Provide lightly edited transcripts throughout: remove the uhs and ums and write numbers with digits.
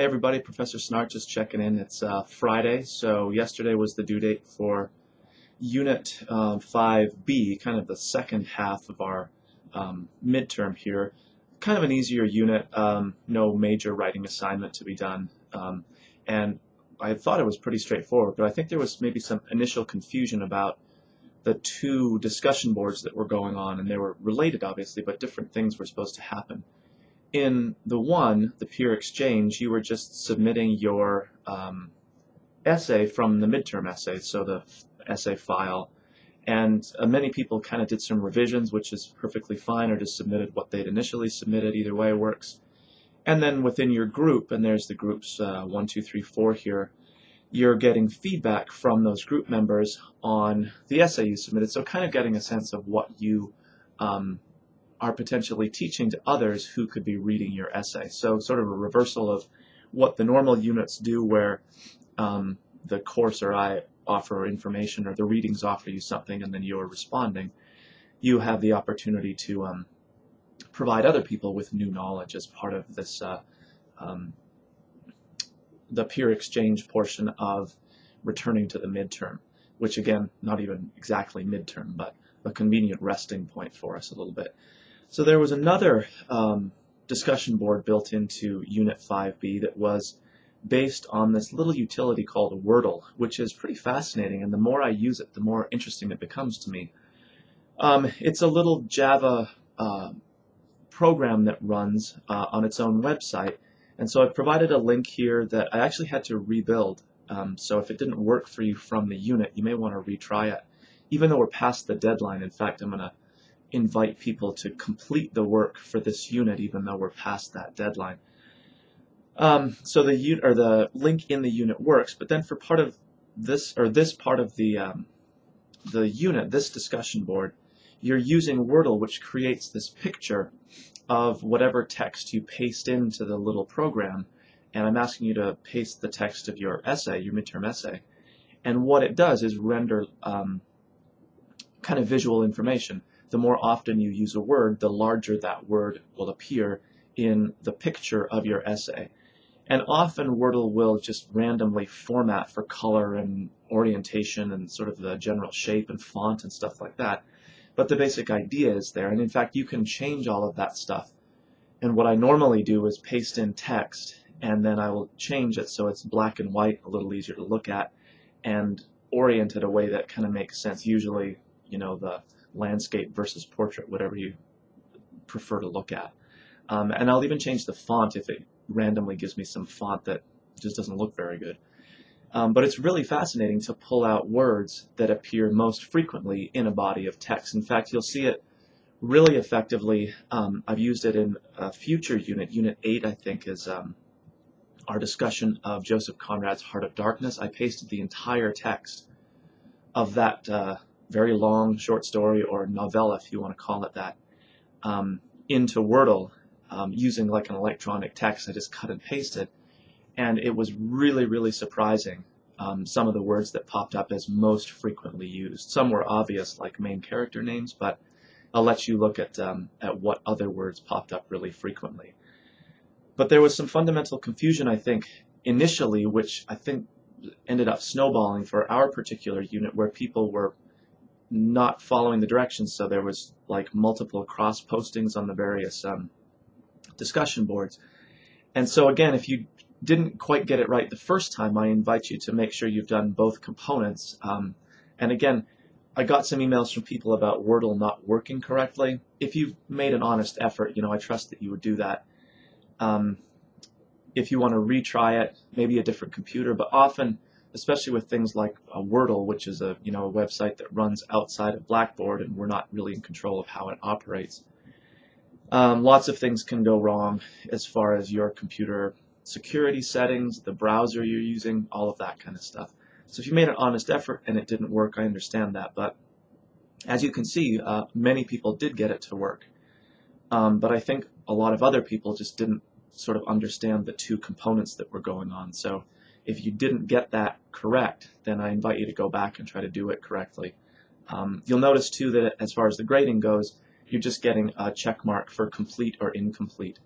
Hey everybody, Professor Snart just checking in. It's Friday, so yesterday was the due date for Unit 5B, kind of the second half of our midterm here. Kind of an easier unit, no major writing assignment to be done. And I thought it was pretty straightforward, but I think there was maybe some initial confusion about the two discussion boards that were going on, and they were related obviously, but different things were supposed to happen. In the one, the peer exchange, you were just submitting your essay from the midterm essay, so the essay file, and many people kind of did some revisions, which is perfectly fine, or just submitted what they'd initially submitted. Either way works. And then within your group, and there's the groups 1, 2, 3, 4 here, you're getting feedback from those group members on the essay you submitted, so kind of getting a sense of what you are potentially teaching to others who could be reading your essay. So sort of a reversal of what the normal units do, where the course or I offer information, or the readings offer you something and then you're responding. You have the opportunity to provide other people with new knowledge as part of this the peer exchange portion of returning to the midterm, which again, not even exactly midterm, but a convenient resting point for us a little bit. So there was another discussion board built into Unit 5B that was based on this little utility called Wordle, which is pretty fascinating, and the more I use it, the more interesting it becomes to me. It's a little Java program that runs on its own website, and so I've provided a link here that I actually had to rebuild. So if it didn't work for you from the unit, you may want to retry it. Even though we're past the deadline, in fact, I'm going to invite people to complete the work for this unit, even though we're past that deadline. So the link in the unit works, but then for part of this, or this part of the unit, this discussion board, you're using Wordle, which creates this picture of whatever text you paste into the little program, and I'm asking you to paste the text of your essay, your midterm essay, and what it does is render kind of visual information. The more often you use a word, the larger that word will appear in the picture of your essay. And often Wordle will just randomly format for color and orientation and sort of the general shape and font and stuff like that. But the basic idea is there, and in fact you can change all of that stuff. And what I normally do is paste in text, and then I will change it so it's black and white, a little easier to look at, and orient it a way that kind of makes sense. Usually, you know, the landscape versus portrait, whatever you prefer to look at. And I'll even change the font if it randomly gives me some font that just doesn't look very good. But it's really fascinating to pull out words that appear most frequently in a body of text. In fact, you'll see it really effectively. I've used it in a future unit. Unit 8, I think, is our discussion of Joseph Conrad's Heart of Darkness. I pasted the entire text of that very long short story, or novella if you want to call it that, into Wordle using like an electronic text. I just cut and pasted, and it was really, really surprising, some of the words that popped up as most frequently used. Some were obvious, like main character names, but I'll let you look at what other words popped up really frequently. But there was some fundamental confusion, I think, initially, which I think ended up snowballing for our particular unit, where people were not following the directions. So there was like multiple cross postings on the various discussion boards. And so again, if you didn't quite get it right the first time, I invite you to make sure you've done both components. And again, I got some emails from people about Wordle not working correctly. If you've made an honest effort, you know, I trust that you would do that. If you want to retry it, maybe a different computer, but often, especially with things like Wordle, which is a website that runs outside of Blackboard, and we're not really in control of how it operates. Lots of things can go wrong as far as your computer security settings, the browser you're using, all of that kind of stuff. So if you made an honest effort and it didn't work, I understand that. But as you can see, many people did get it to work. But I think a lot of other people just didn't sort of understand the two components that were going on. So if you didn't get that correct, then I invite you to go back and try to do it correctly. You'll notice too that as far as the grading goes, you're just getting a check mark for complete or incomplete.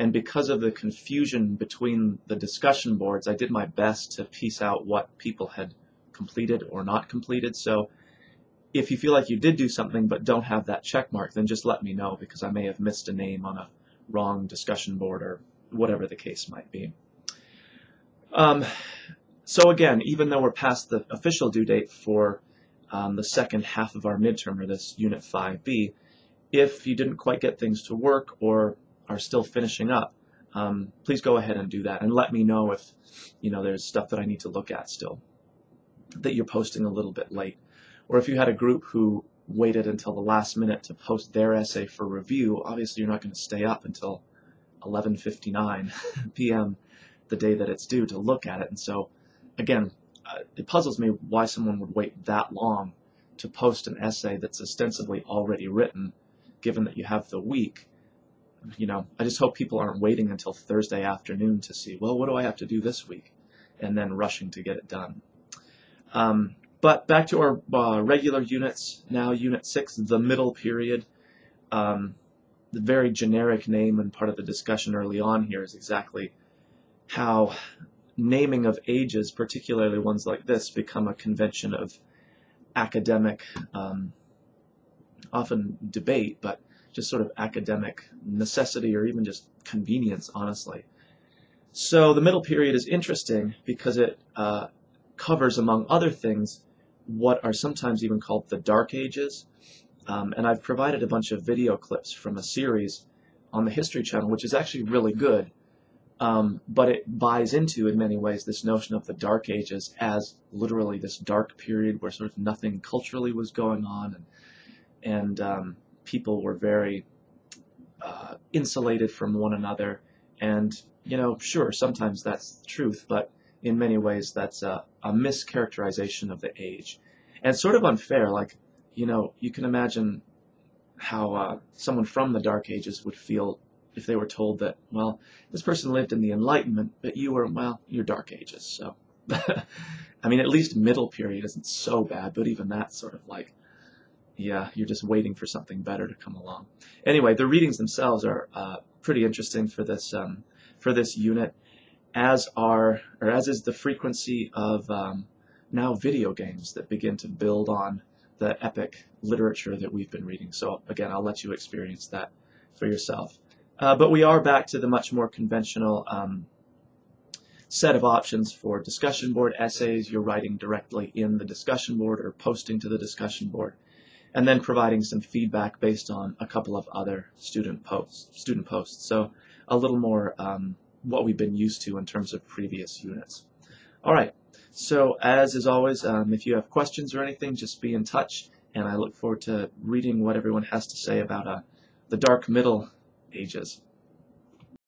And because of the confusion between the discussion boards, I did my best to piece out what people had completed or not completed. So if you feel like you did do something but don't have that check mark, then just let me know, because I may have missed a name on a wrong discussion board or whatever the case might be. So again, even though we're past the official due date for the second half of our midterm, or this Unit 5B, if you didn't quite get things to work or are still finishing up, please go ahead and do that, and let me know if there's stuff that I need to look at still, that you're posting a little bit late. Or if you had a group who waited until the last minute to post their essay for review, obviously you're not going to stay up until 11:59 p.m. the day that it's due to look at it. And so, again, it puzzles me why someone would wait that long to post an essay that's ostensibly already written, given that you have the week. I just hope people aren't waiting until Thursday afternoon to see, well, what do I have to do this week, and then rushing to get it done. But back to our regular units now. Unit 6, the middle period. The very generic name and part of the discussion early on here is exactly how naming of ages, particularly ones like this, become a convention of academic, often debate, but just sort of academic necessity, or even just convenience, honestly. So the middle period is interesting because it covers, among other things, what are sometimes even called the Dark Ages. And I've provided a bunch of video clips from a series on the History Channel, which is actually really good, but it buys into, in many ways, this notion of the Dark Ages as literally this dark period where sort of nothing culturally was going on, and people were very insulated from one another. And, sure, sometimes that's the truth, but in many ways that's a mischaracterization of the age. And sort of unfair. Like, you can imagine how someone from the Dark Ages would feel if they were told that, well, this person lived in the Enlightenment, but you were, well, you're Dark Ages. So, I mean, at least middle period isn't so bad, but even that's sort of like, yeah, you're just waiting for something better to come along. Anyway, the readings themselves are pretty interesting for this unit, as is the frequency of now video games that begin to build on the epic literature that we've been reading. So again, I'll let you experience that for yourself. But we are back to the much more conventional set of options for discussion board essays. You're writing directly in the discussion board or posting to the discussion board, and then providing some feedback based on a couple of other student posts. So a little more what we've been used to in terms of previous units. All right, so as is always, if you have questions or anything, just be in touch, and I look forward to reading what everyone has to say about the Dark Middle Ages.